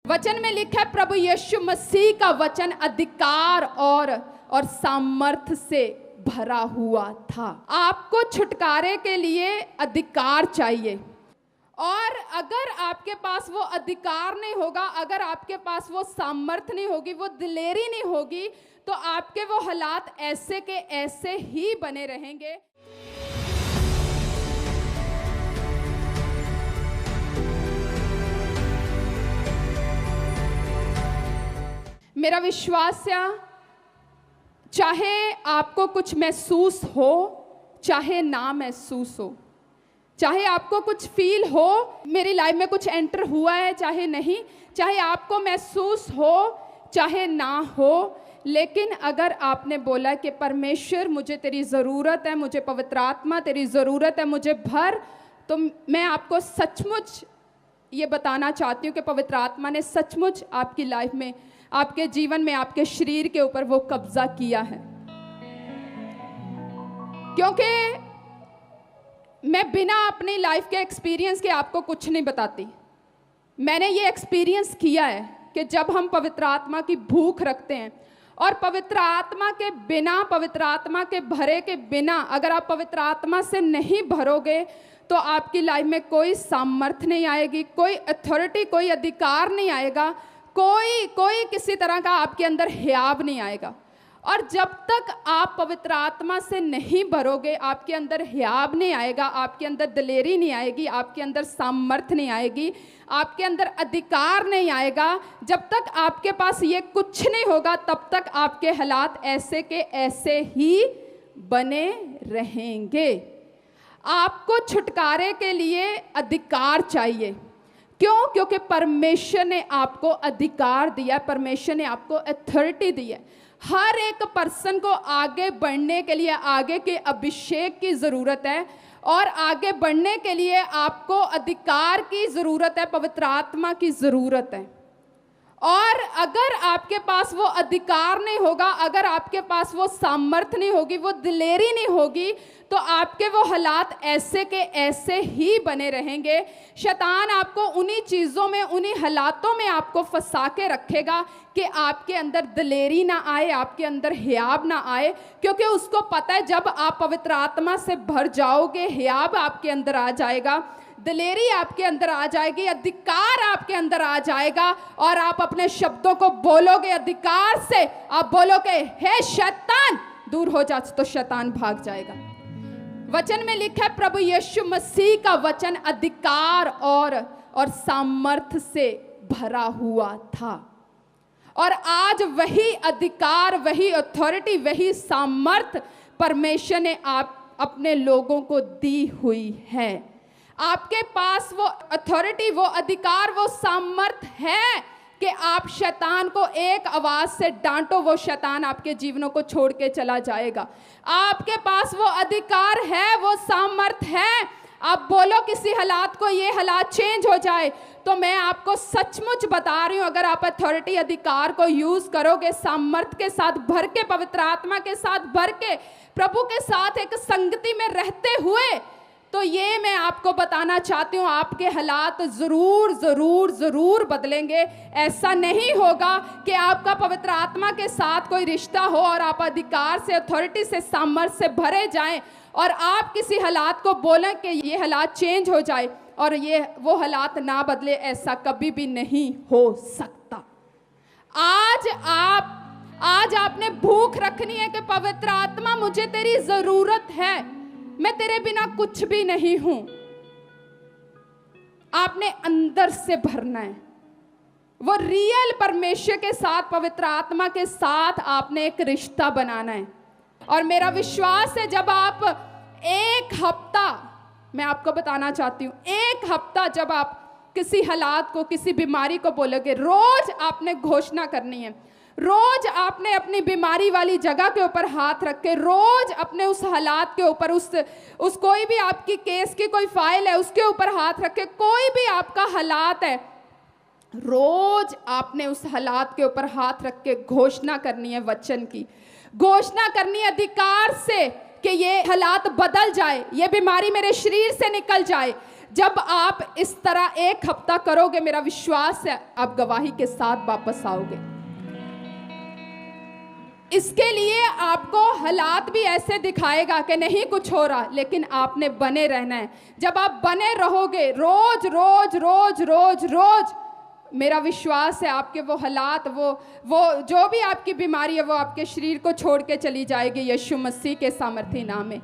वचन में लिखा है प्रभु यीशु मसीह का वचन अधिकार और सामर्थ्य से भरा हुआ था। आपको छुटकारे के लिए अधिकार चाहिए, और अगर आपके पास वो अधिकार नहीं होगा, अगर आपके पास वो सामर्थ्य नहीं होगी, वो दिलेरी नहीं होगी, तो आपके वो हालात ऐसे के ऐसे ही बने रहेंगे। मेरा विश्वास है, चाहे आपको कुछ महसूस हो, चाहे ना महसूस हो, चाहे आपको कुछ फील हो मेरी लाइफ में कुछ एंटर हुआ है चाहे नहीं, चाहे आपको महसूस हो चाहे ना हो, लेकिन अगर आपने बोला कि परमेश्वर मुझे तेरी ज़रूरत है, मुझे पवित्र आत्मा तेरी ज़रूरत है, मुझे भर, तो मैं आपको सचमुच ये बताना चाहती हूँ कि पवित्र आत्मा ने सचमुच आपकी लाइफ में, आपके जीवन में, आपके शरीर के ऊपर वो कब्जा किया है। क्योंकि मैं बिना अपनी लाइफ के एक्सपीरियंस के आपको कुछ नहीं बताती। मैंने ये एक्सपीरियंस किया है कि जब हम पवित्र आत्मा की भूख रखते हैं और पवित्र आत्मा के बिना, पवित्र आत्मा के भरे के बिना, अगर आप पवित्र आत्मा से नहीं भरोगे तो आपकी लाइफ में कोई सामर्थ्य नहीं आएगी, कोई अथॉरिटी, कोई अधिकार नहीं आएगा, कोई किसी तरह का आपके अंदर हियाव नहीं आएगा। और जब तक आप पवित्र आत्मा से नहीं भरोगे, आपके अंदर हियाव नहीं आएगा, आपके अंदर दिलेरी नहीं आएगी, आपके अंदर सामर्थ्य नहीं आएगी, आपके अंदर अधिकार नहीं आएगा, जब तक आपके पास ये कुछ नहीं होगा, तब तक आपके हालात ऐसे के ऐसे ही बने रहेंगे। आपको छुटकारे के लिए अधिकार चाहिए। क्यों? क्योंकि परमेश्वर ने आपको अधिकार दिया, परमेश्वर ने आपको अथॉरिटी दी है। हर एक पर्सन को आगे बढ़ने के लिए आगे के अभिषेक की ज़रूरत है, और आगे बढ़ने के लिए आपको अधिकार की ज़रूरत है, पवित्र आत्मा की ज़रूरत है। और अगर आपके पास वो अधिकार नहीं होगा, अगर आपके पास वो सामर्थ्य नहीं होगी, वो दिलेरी नहीं होगी, तो आपके वो हालात ऐसे के ऐसे ही बने रहेंगे। शैतान आपको उन्हीं चीज़ों में, उन्हीं हालातों में आपको फंसा के रखेगा कि आपके अंदर दिलेरी ना आए, आपके अंदर हियाव ना आए, क्योंकि उसको पता है जब आप पवित्र आत्मा से भर जाओगे, हियाव आपके अंदर आ जाएगा, दिलेरी आपके अंदर आ जाएगी, अधिकार आपके अंदर आ जाएगा, और आप अपने शब्दों को बोलोगे अधिकार से। आप बोलोगे हे शैतान दूर हो जा, तो शैतान भाग जाएगा। वचन में लिखा है प्रभु यीशु मसीह का वचन अधिकार और सामर्थ्य से भरा हुआ था, और आज वही अधिकार, वही अथॉरिटी, वही सामर्थ्य परमेश्वर ने आप अपने लोगों को दी हुई है। आपके पास वो अथॉरिटी, वो अधिकार, वो सामर्थ्य है कि आप शैतान को एक आवाज से डांटो, वो शैतान आपके जीवनों को छोड़ के चला जाएगा। आपके पास वो अधिकार है, वो सामर्थ्य है। आप बोलो किसी हालात को, ये हालात चेंज हो जाए, तो मैं आपको सचमुच बता रही हूँ, अगर आप अथॉरिटी, अधिकार को यूज करोगे, सामर्थ्य के साथ भर के, पवित्र आत्मा के साथ भर के, प्रभु के साथ एक संगति में रहते हुए, तो ये मैं आपको बताना चाहती हूँ, आपके हालात ज़रूर ज़रूर ज़रूर बदलेंगे। ऐसा नहीं होगा कि आपका पवित्र आत्मा के साथ कोई रिश्ता हो और आप अधिकार से, अथॉरिटी से, सामर्थ्य से भरे जाएं, और आप किसी हालात को बोलें कि ये हालात चेंज हो जाए, और ये वो हालात ना बदले। ऐसा कभी भी नहीं हो सकता। आज आपने भूख रखनी है कि पवित्र आत्मा मुझे तेरी ज़रूरत है, मैं तेरे बिना कुछ भी नहीं हूं। आपने अंदर से भरना है, वो रियल परमेश्वर के साथ, पवित्र आत्मा के साथ आपने एक रिश्ता बनाना है। और मेरा विश्वास है जब आप एक हफ्ता, मैं आपको बताना चाहती हूं, एक हफ्ता जब आप किसी हालात को, किसी बीमारी को बोलोगे, रोज आपने घोषणा करनी है, रोज आपने अपनी बीमारी वाली जगह के ऊपर हाथ रख के, रोज अपने उस हालात के ऊपर, उस कोई भी आपकी केस की कोई फाइल है उसके ऊपर हाथ रख के, कोई भी आपका हालात है, रोज आपने उस हालात के ऊपर हाथ रख के घोषणा करनी है, वचन की घोषणा करनी है, अधिकार से, कि ये हालात बदल जाए, ये बीमारी मेरे शरीर से निकल जाए। जब आप इस तरह एक हफ्ता करोगे, मेरा विश्वास है आप गवाही के साथ वापस आओगे। इसके लिए आपको हालात भी ऐसे दिखाएगा कि नहीं कुछ हो रहा, लेकिन आपने बने रहना है। जब आप बने रहोगे रोज रोज रोज रोज रोज, मेरा विश्वास है आपके वो हालात, वो जो भी आपकी बीमारी है, वो आपके शरीर को छोड़ के चली जाएगी यीशु मसीह के सामर्थी नाम में।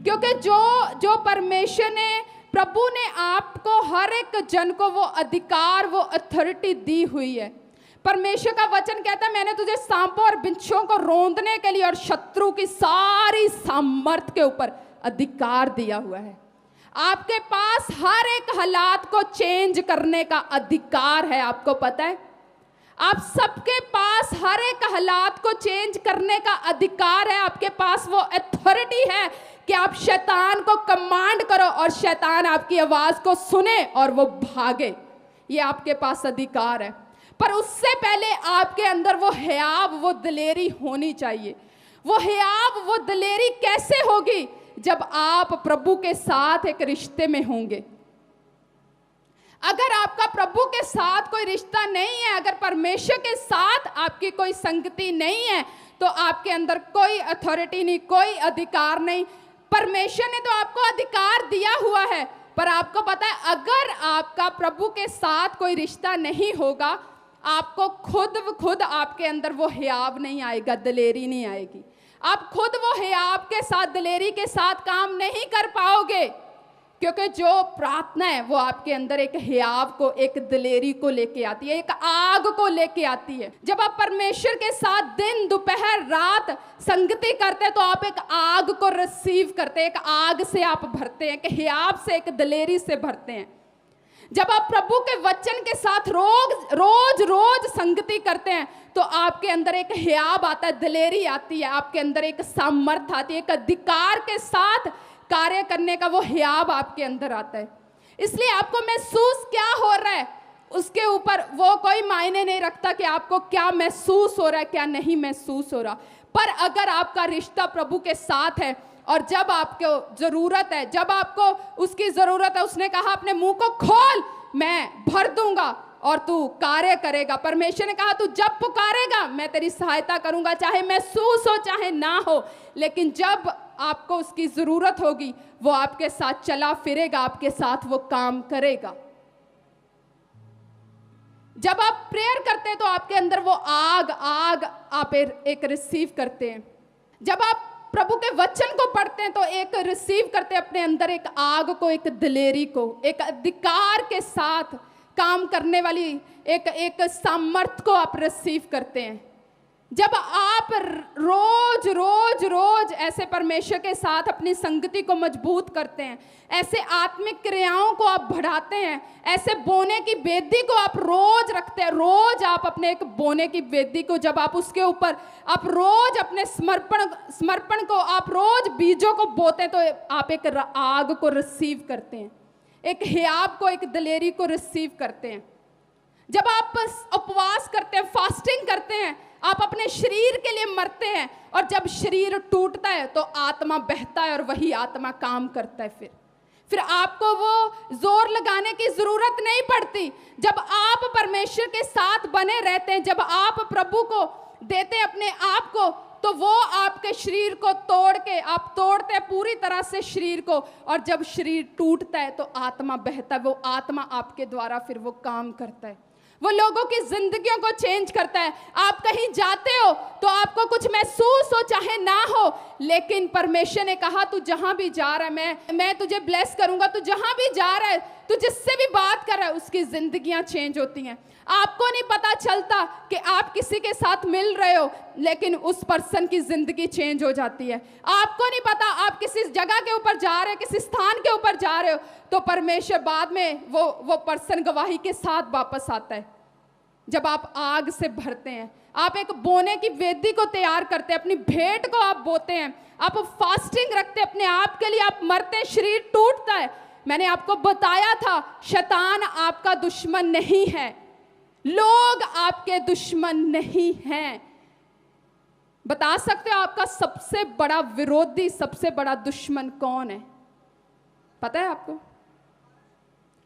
क्योंकि जो परमेश्वर ने, प्रभु ने आपको, हर एक जन को वो अधिकार, वो अथॉरिटी दी हुई है। परमेश्वर का वचन कहता है, मैंने तुझे सांपों और बिच्छुओं को रौंदने के लिए और शत्रु की सारी सामर्थ के ऊपर अधिकार दिया हुआ है। आपके पास हर एक हालात को चेंज करने का अधिकार है। आपको पता है, आप सबके पास हर एक हालात को चेंज करने का अधिकार है। आपके पास वो अथॉरिटी है कि आप शैतान को कमांड करो और शैतान आपकी आवाज को सुने और वो भागे। ये आपके पास अधिकार है। पर उससे पहले आपके अंदर वो हियाव, वो दिलेरी होनी चाहिए। वो हियाव, वो दिलेरी कैसे होगी? जब आप प्रभु के साथ एक रिश्ते में होंगे। अगर आपका प्रभु के साथ कोई रिश्ता नहीं है, अगर परमेश्वर के साथ आपकी कोई संगति नहीं है, तो आपके अंदर कोई अथॉरिटी नहीं, कोई अधिकार नहीं। परमेश्वर ने तो आपको अधिकार दिया हुआ है, पर आपको पता है, अगर आपका प्रभु के साथ कोई रिश्ता नहीं होगा, आपको खुद आपके अंदर वो हियाव नहीं आएगा, दिलेरी नहीं आएगी। आप खुद वो हियाव के साथ, दिलेरी के साथ काम नहीं कर पाओगे, क्योंकि जो प्रार्थना है वो आपके अंदर एक हियाव को, एक दिलेरी को लेके आती है, एक आग को लेके आती है। जब आप परमेश्वर के साथ दिन, दोपहर, रात संगति करते हैं, तो आप एक आग को रिसीव करते हैं, एक आग से आप भरते हैं, एक हियाव से, एक दिलेरी से भरते हैं। जब आप प्रभु के वचन के साथ रोज रोज संगति करते हैं, तो आपके अंदर एक हियाव आता है, दिलेरी आती है, आपके अंदर एक सामर्थ आती है, एक अधिकार के साथ कार्य करने का वो हियाव आपके अंदर आता है। इसलिए आपको महसूस क्या हो रहा है, उसके ऊपर वो कोई मायने नहीं रखता कि आपको क्या महसूस हो रहा है, क्या नहीं महसूस हो रहा। पर अगर आपका रिश्ता प्रभु के साथ है, और जब आपको जरूरत है, जब आपको उसकी जरूरत है, उसने कहा अपने मुंह को खोल, मैं भर दूंगा और तू कार्य करेगा। परमेश्वर ने कहा तू जब पुकारेगा मैं तेरी सहायता करूंगा, चाहे महसूस हो चाहे ना हो। लेकिन जब आपको उसकी जरूरत होगी, वो आपके साथ चला फिरेगा, आपके साथ वो काम करेगा। जब आप प्रेयर करते हैं तो आपके अंदर वो आग आप एक रिसीव करते हैं। जब आप प्रभु के वचन को पढ़ते हैं तो एक रिसीव करते हैं अपने अंदर एक आग को, एक दिलेरी को, एक अधिकार के साथ काम करने वाली एक सामर्थ को आप रिसीव करते हैं। जब आप रोज रोज रोज ऐसे परमेश्वर के साथ अपनी संगति को मजबूत करते हैं, ऐसे आत्मिक क्रियाओं को आप बढ़ाते हैं, ऐसे बोने की वेदी को आप रोज रखते हैं, रोज आप अपने एक बोने की वेदी को, जब आप उसके ऊपर आप रोज अपने समर्पण को आप रोज बीजों को बोते हैं, तो आप एक आग को रिसीव करते हैं, एक हियाव को, एक दिलेरी को रिसीव करते हैं। जब आप उपवास करते हैं, फास्टिंग करते हैं, आप अपने शरीर के लिए मरते हैं, और जब शरीर टूटता है तो आत्मा बहता है और वही आत्मा काम करता है। फिर आपको वो जोर लगाने की जरूरत नहीं पड़ती। जब आप परमेश्वर के साथ बने रहते हैं, जब आप प्रभु को देते हैं अपने आप को, तो वो आपके शरीर को आप तोड़ते हैं पूरी तरह से शरीर को, और जब शरीर टूटता है तो आत्मा बहता है, वो आत्मा आपके द्वारा फिर वो काम करता है, वो लोगों की जिंदगियों को चेंज करता है। आप कहीं जाते हो तो आपको कुछ महसूस हो चाहे ना हो, लेकिन परमेश्वर ने कहा तू जहां भी जा रहा है मैं तुझे ब्लेस करूंगा। तू जहां भी जा रहा है, तू जिससे भी बात कर रहा है, उसकी जिंदगियां चेंज होती हैं। आपको नहीं पता चलता कि आप किसी के साथ मिल रहे हो, लेकिन उस पर्सन की जिंदगी चेंज हो जाती है। आपको नहीं पता आप किसी जगह के ऊपर जा रहे हो, किसी स्थान के ऊपर जा रहे हो, तो परमेश्वर बाद में वो पर्सन गवाही के साथ वापस आता है। जब आप आग से भरते हैं, आप एक बोने की वेदी को तैयार करते हैं, अपनी भेंट को आप बोते हैं, आप फास्टिंग रखते हैं अपने आप के लिए, आप मरते हैं, शरीर टूटता है। मैंने आपको बताया था, शैतान आपका दुश्मन नहीं है, लोग आपके दुश्मन नहीं हैं। बता सकते हो आपका सबसे बड़ा विरोधी, सबसे बड़ा दुश्मन कौन है? पता है आपको?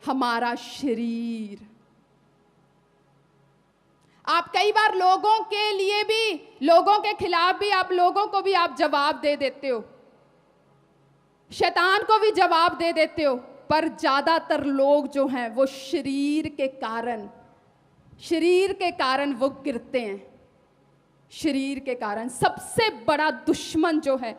हमारा शरीर। आप कई बार लोगों के लिए भी, लोगों के खिलाफ भी, आप लोगों को भी आप जवाब दे देते हो, शैतान को भी जवाब दे देते हो, पर ज्यादातर लोग जो हैं वो शरीर के कारण वो गिरते हैं। शरीर के कारण सबसे बड़ा दुश्मन जो है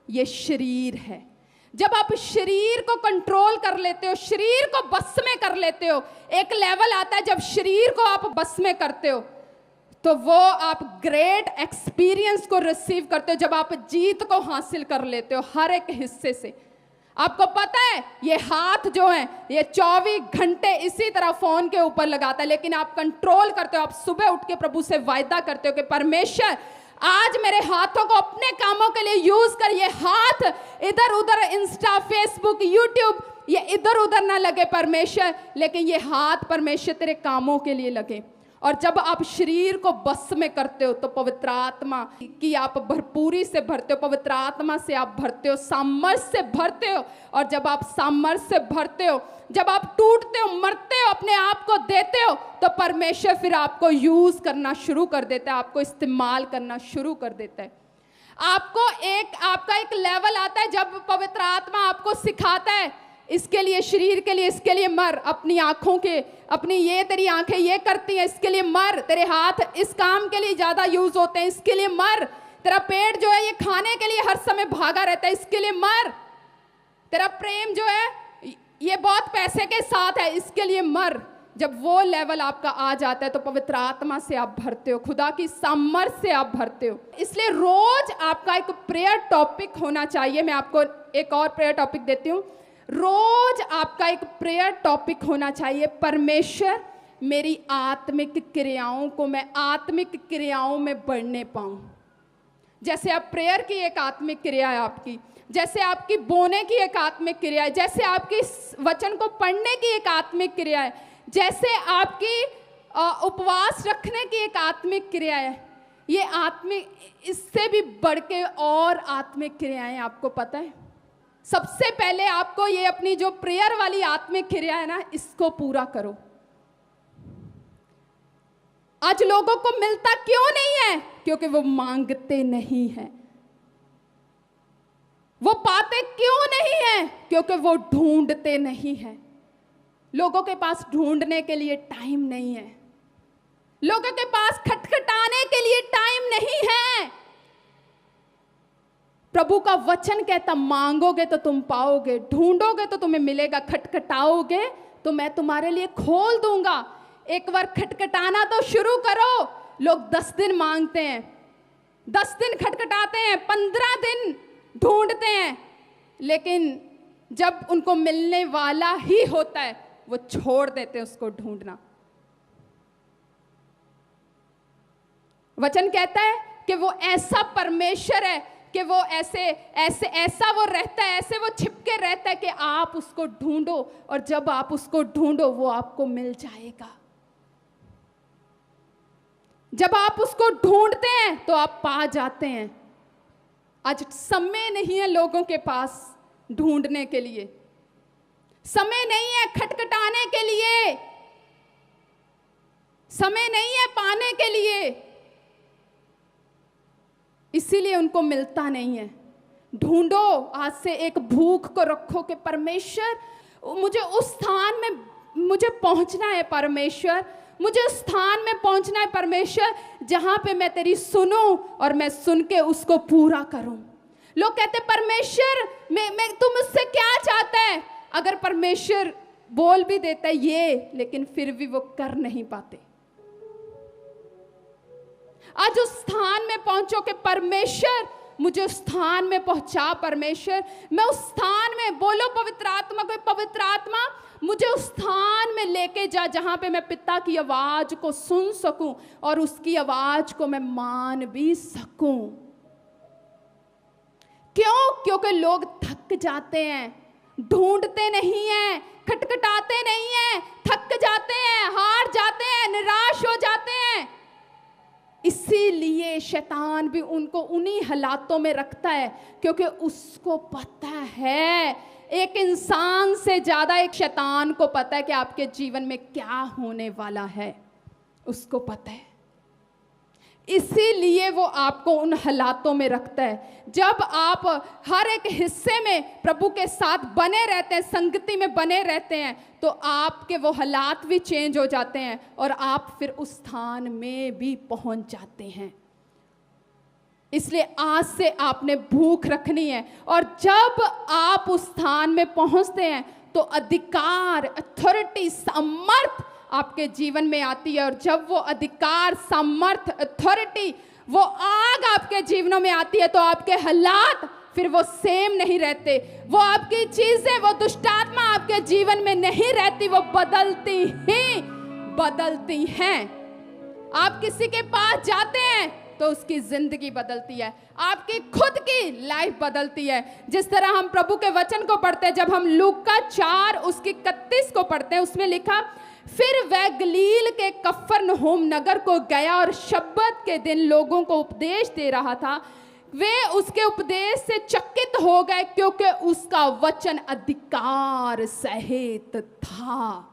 ये शरीर है। जब आप शरीर को कंट्रोल कर लेते हो, शरीर को बस में कर लेते हो, एक लेवल आता है जब शरीर को आप बस में करते हो तो वो आप ग्रेट एक्सपीरियंस को रिसीव करते हो, जब आप जीत को हासिल कर लेते हो हर एक हिस्से से। आपको पता है ये हाथ जो है ये 24 घंटे इसी तरह फोन के ऊपर लगाता है, लेकिन आप कंट्रोल करते हो। आप सुबह उठ के प्रभु से वायदा करते हो कि परमेश्वर आज मेरे हाथों को अपने कामों के लिए यूज कर। ये हाथ इधर उधर इंस्टा, फेसबुक, यूट्यूब ये इधर उधर ना लगे परमेश्वर, लेकिन ये हाथ परमेश्वर तेरे कामों के लिए लगे। और जब आप शरीर को बस में करते हो तो पवित्र आत्मा की आप भरपूरी से भरते हो, पवित्र आत्मा से आप भरते हो, सामर्थ्य से भरते हो। और जब आप सामर्थ्य से भरते हो, जब आप टूटते हो, मरते हो, अपने आप को देते हो, तो परमेश्वर फिर आपको यूज करना शुरू कर देता है, आपको इस्तेमाल करना शुरू कर देता है। आपका एक लेवल आता है जब पवित्र आत्मा आपको सिखाता है इसके लिए, शरीर के लिए, इसके लिए मर, अपनी आंखों के, अपनी ये तेरी आंखें ये करती हैं इसके लिए मर, तेरे हाथ इस काम के लिए ज्यादा यूज होते हैं इसके लिए मर, तेरा पेट जो है ये खाने के लिए हर समय भागा रहता है इसके लिए मर, तेरा प्रेम जो है ये बहुत पैसे के साथ है इसके लिए मर। जब वो लेवल आपका आ जाता है तो पवित्र आत्मा से आप भरते हो, खुदा की सामर्थ्य से आप भरते हो। इसलिए रोज आपका एक प्रेयर टॉपिक होना चाहिए। मैं आपको एक और प्रेयर टॉपिक देती हूँ। रोज आपका एक प्रेयर टॉपिक होना चाहिए, परमेश्वर मेरी आत्मिक क्रियाओं को मैं आत्मिक क्रियाओं में बढ़ने पाऊं। जैसे आप प्रेयर की एक आत्मिक क्रिया है आपकी, जैसे आपकी बोने की एक आत्मिक क्रिया है, जैसे आपकी वचन को पढ़ने की एक आत्मिक क्रिया है, जैसे आपकी उपवास रखने की एक आत्मिक क्रिया है, ये आत्मिक, इससे भी बढ़ के और आत्मिक क्रियाएं आपको पता है। सबसे पहले आपको ये अपनी जो प्रेयर वाली आत्मिक क्रिया है ना, इसको पूरा करो। आज लोगों को मिलता क्यों नहीं है? क्योंकि वो मांगते नहीं हैं। वो पाते क्यों नहीं है? क्योंकि वो ढूंढते नहीं हैं। लोगों के पास ढूंढने के लिए टाइम नहीं है, लोगों के पास खटखटाने के लिए टाइम नहीं है। प्रभु का वचन कहता मांगोगे तो तुम पाओगे, ढूंढोगे तो तुम्हें मिलेगा, खटखटाओगे तो मैं तुम्हारे लिए खोल दूंगा। एक बार खटखटाना तो शुरू करो। लोग 10 दिन मांगते हैं, 10 दिन खटखटाते हैं, 15 दिन ढूंढते हैं, लेकिन जब उनको मिलने वाला ही होता है वो छोड़ देते हैं उसको ढूंढना। वचन कहता है कि वो ऐसा परमेश्वर है कि वो ऐसा वो रहता है, ऐसे वो छिपके रहता है कि आप उसको ढूंढो, और जब आप उसको ढूंढो वो आपको मिल जाएगा। जब आप उसको ढूंढते हैं तो आप पा जाते हैं। आज समय नहीं है लोगों के पास ढूंढने के लिए, समय नहीं है खटखटाने के लिए, समय नहीं है पाने के लिए, इसीलिए उनको मिलता नहीं है। ढूंढो, आज से एक भूख को रखो कि परमेश्वर मुझे उस स्थान में मुझे पहुंचना है, परमेश्वर मुझे उस स्थान में पहुंचना है परमेश्वर, जहां पे मैं तेरी सुनूं और मैं सुन के उसको पूरा करूं। लोग कहते परमेश्वर मैं तुम मुझसे क्या चाहता है? अगर परमेश्वर बोल भी देता है ये, लेकिन फिर भी वो कर नहीं पाते। आज उस स्थान में पहुंचो कि परमेश्वर मुझे उस स्थान में पहुंचा, परमेश्वर मैं उस स्थान में, बोलो पवित्र आत्मा को, पवित्र आत्मा मुझे उस स्थान में लेके जा जहां पे मैं पिता की आवाज को सुन सकूं और उसकी आवाज को मैं मान भी सकूं। क्यों? क्योंकि लोग थक जाते हैं, ढूंढते नहीं हैं, खटखटाते नहीं हैं, थक जाते हैं, हार जाते हैं, निराश हो जाते हैं। इसीलिए शैतान भी उनको उन्हीं हालातों में रखता है, क्योंकि उसको पता है एक इंसान से ज़्यादा एक शैतान को पता है कि आपके जीवन में क्या होने वाला है, उसको पता है। इसीलिए वो आपको उन हालातों में रखता है। जब आप हर एक हिस्से में प्रभु के साथ बने रहते हैं, संगति में बने रहते हैं, तो आपके वो हालात भी चेंज हो जाते हैं और आप फिर उस स्थान में भी पहुंच जाते हैं। इसलिए आज से आपने भूख रखनी है, और जब आप उस स्थान में पहुंचते हैं तो अधिकार, अथॉरिटी, सामर्थ आपके जीवन में आती है। और जब वो अधिकार, सामर्थ, अथॉरिटी, वो आग आपके जीवनों में आती है तो आपके हालात फिर वो सेम नहीं रहते। वो आपकी चीजें, वो दुष्टात्मा आपके जीवन में नहीं रहती, वो बदलती हैं। आप किसी के पास जाते हैं तो उसकी जिंदगी बदलती है, आपकी खुद की लाइफ बदलती है। जिस तरह हम प्रभु के वचन को पढ़ते हैं, जब हम लूका 4 उसकी 31 को पढ़ते हैं, उसमें लिखा, फिर वह गलील के कफरनहूम नगर को गया और शब्बत के दिन लोगों को उपदेश दे रहा था। वे उसके उपदेश से चकित हो गए क्योंकि उसका वचन अधिकार सहित था।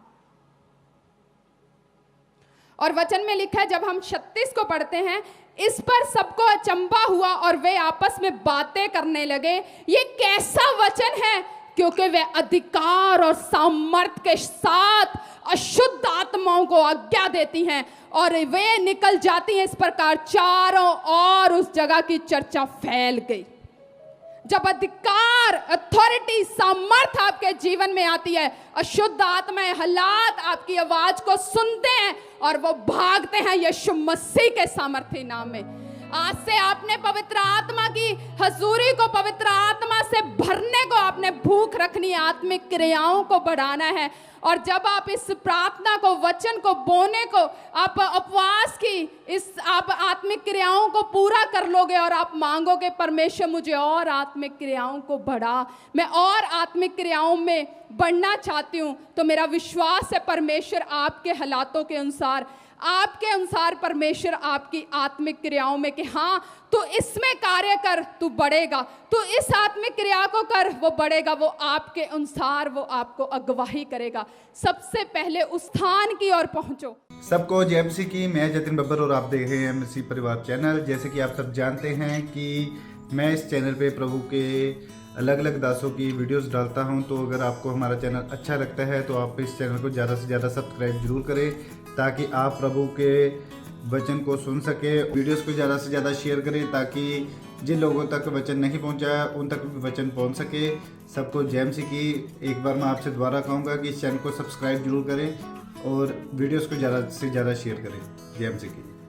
और वचन में लिखा है, जब हम 36 को पढ़ते हैं, इस पर सबको अचंभा हुआ और वे आपस में बातें करने लगे, ये कैसा वचन है, क्योंकि वे अधिकार और सामर्थ के साथ अशुद्ध आत्माओं को आज्ञा देती हैं और वे निकल जाती हैं। इस प्रकार चारों ओर उस जगह की चर्चा फैल गई। जब अधिकार, अथॉरिटी, सामर्थ आपके जीवन में आती है, अशुद्ध आत्माएं, हालात आपकी आवाज को सुनते हैं और वो भागते हैं यीशु मसीह के सामर्थ्य नाम में। आज से आपने पवित्र आत्मा की हजूरी को, पवित्र आत्मा से भरने को आपने भूख रखनी है, आत्मिक क्रियाओं को बढ़ाना है। और जब आप इस प्रार्थना को, वचन को बोने को, आप उपवास की इस आप आत्मिक क्रियाओं को पूरा कर लोगे और आप मांगोगे, परमेश्वर मुझे और आत्मिक क्रियाओं को बढ़ा, मैं और आत्मिक क्रियाओं में बढ़ना चाहती हूँ, तो मेरा विश्वास है परमेश्वर आपके हालातों के अनुसार, आपके अनुसार परमेश्वर आपकी आत्मिक क्रियाओं में कि हाँ तू इसमें कार्य कर, तू बढ़ेगा, तू इस आत्मिक क्रिया को कर, वो बढ़ेगा, वो आपके अनुसार वो आपको अगवाही करेगा। सबसे पहले उस स्थान की ओर पहुंचो। सबको जय मसीह की। मैं जतिन बब्बर और आप देख रहे हैं मसीह परिवार चैनल। जैसे कि आप सब जानते हैं कि मैं इस चैनल पे प्रभु के अलग अलग दासों की वीडियोस डालता हूं, तो अगर आपको हमारा चैनल अच्छा लगता है तो आप इस चैनल को ज़्यादा से ज़्यादा सब्सक्राइब जरूर करें, ताकि आप प्रभु के वचन को सुन सके। वीडियोस को ज़्यादा से ज़्यादा शेयर करें ताकि जिन लोगों तक वचन नहीं पहुंचा उन तक भी वचन पहुंच सके। सबको जय मसीह की। एक बार मैं आपसे दोबारा कहूँगा कि इस चैनल को सब्सक्राइब जरूर करें और वीडियोस को ज़्यादा से ज़्यादा शेयर करें। जय मसीह की।